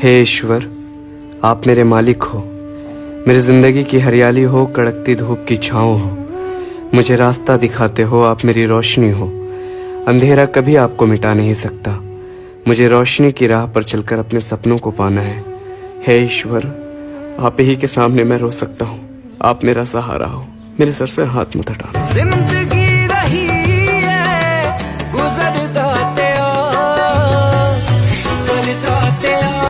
हे ईश्वर, आप मेरे मालिक हो। मेरी जिंदगी की हरियाली हो, कड़कती धूप की छाँव हो। मुझे रास्ता दिखाते हो, आप मेरी रोशनी हो। अंधेरा कभी आपको मिटा नहीं सकता। मुझे रोशनी की राह पर चलकर अपने सपनों को पाना है। हे ईश्वर, आप ही के सामने मैं रो सकता हूँ। आप मेरा सहारा हो, मेरे सर से हाथ मत हटाना।